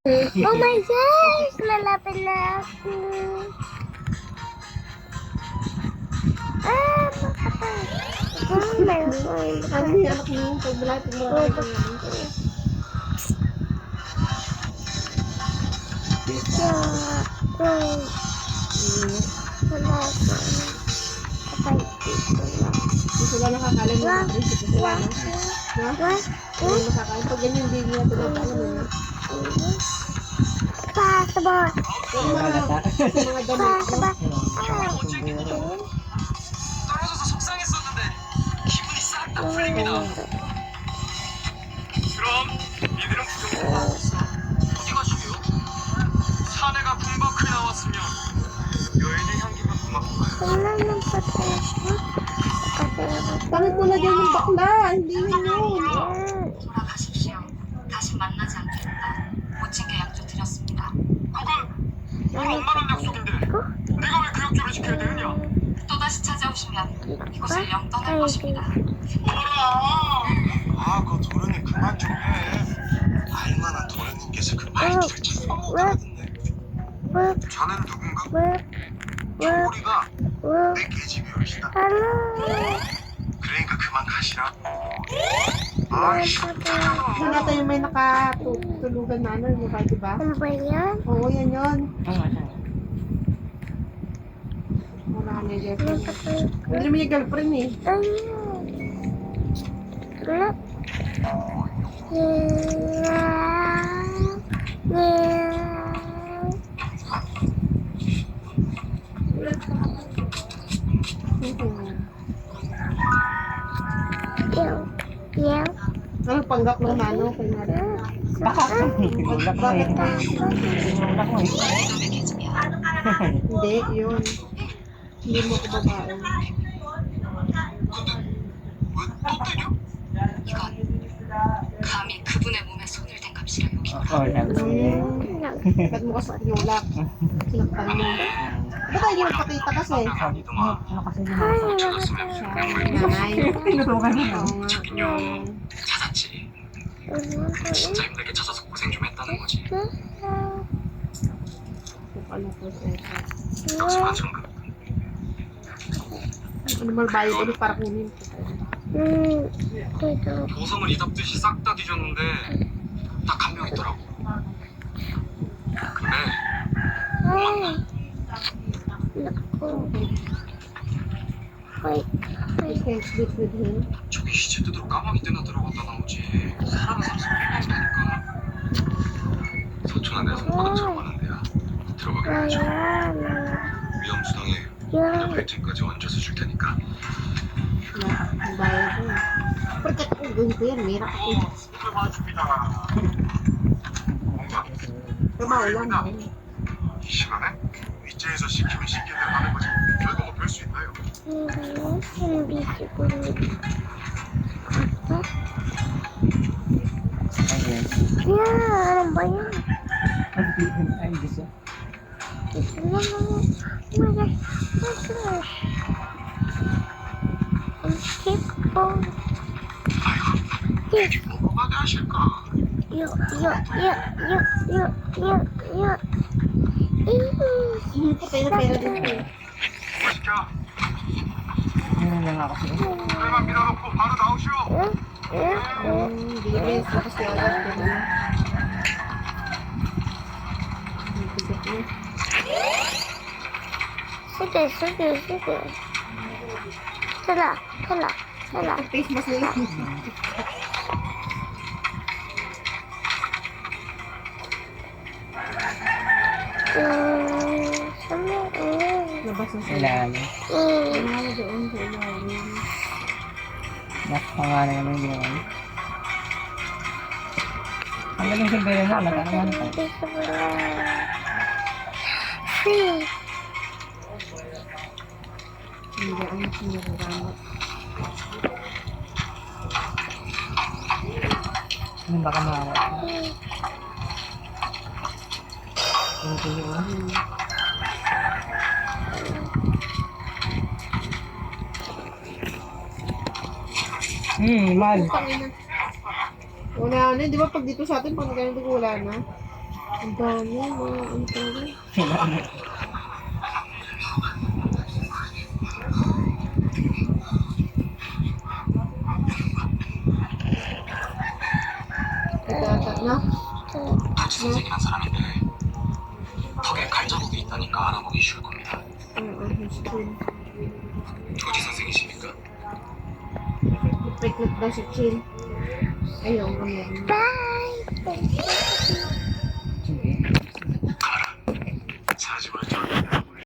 Oh my gosh! Malapit na ako. Makapal. Ano yung anak mo? Pag malapit mo ako. Wala ko. Kapag dito na. Sila nakakalam mo na rin. Sila na. Sila nakakalam. Pag ganyan, hindi niya tulad. Alam mo na. Pasabot. Mga damit mo. 떨어져서 속상했었는데 기분이 싹 다 풀립니다. 그럼 이들은 구경도 하고 있어. 어디 가시게요? 사내가 군바크에 나왔으면 여인의 향기가 고맙구나. Wala nang patay ko. Bakit mo na dyan yung bakla? Hindi yun. 돌아가십시오. 다시 만나지 않겠다. 모친께 약조 드렸습니다. 그건 우리 엄마랑 약속인데 네가 왜 그 약조를 지켜야 되느냐? 또다시 찾아오시면 이곳을 영 떠날 것입니다. 뭐라? 그 도련님 그만 좀 해. 알만한 도련님께서 그 말투를 참 못하던데. 자넨 누군가? 우리가 내 계집이 얼씨다. 그러니까 그만 가시라고. 아이씨. Ano natin yung may nakatulugan na ano, yung babae, diba? Ano ba yan? Oo, yan yun. Wala na yung girlfriend. Hindi naman yung girlfriend eh. Wala. Yeah. Ano, panggap ng mano kay Nari? Bakit na? 이놈의 계집이야. Hindi, yun. Hindi mo ko babae. 또 때려? 이건 감히 그분의 몸에 손을 댄 값이라 여기노라. Ba't mo kasi tinulak? Sinaktan mo. Ba't tayo hindi magpakita kasi? 아니더만. Nanay. Tinutukan mo. Oo nga. 찾았지. 진짜 힘들게 찾아서 고생 좀 했다는 거지. Ano po siya? 덕수가 정급. Ano malbayo ulit para kunin. Dito. 도성을 이잡듯이 싹 다 뒤졌는데 딱 한 명 있더라고. 근데 Naku. Wait. You can't sleep with him. 저기 시체 뜯으러 까마귀 떼나 들어갔다 나오지. 사람은 사람 속에 있다니까. 서촌아 내 손바닥 처음하는 데야. 들어가게 해줘. 위험 수당에 혼자 발등까지 얹어서 줄 테니까. Ang bayad mo. Porque kung ganito yan, meron ako. 손을 봐줍니다. Trabaho lang. 이 시간에 윗제에서 시키면 시키는 대로 하는 거지. 결과가 별 수 있나요? Hindi siguro. Yeah, ano ba yan? Ay, gusto. Ito naman. Oh my gosh. Oh my gosh. Ang cute po. 아이고, 애기 먹어가게 하실까? Yo. Pera din po. 뭐 시켜? Ano lang ako sa'yo? 물만 밀어놓고 바로 나오시오. Delivery sa kasi agad. Sige. Tala. Face mask na yun. Labas na sila. Ilalim. Doon sa ilalim. Pangalan naman yung ginawa niya. Ang galing silbera na, nagkanaman pa. Free. Hindi ang siniramot. Ano baka maawa? Ito yun. Mal. Wala na, di ba pag dito sa atin, pag ganito wala na. Ang dami, mga ano talaga. Ito ata na. 같이 선생이란 사람인데 턱에 칼자국이 있다니까 알아보기 쉬울 겁니다. Skin. 조지 선생이십니까? Ipreklit daw si Chin. Ayun, meron. Bye.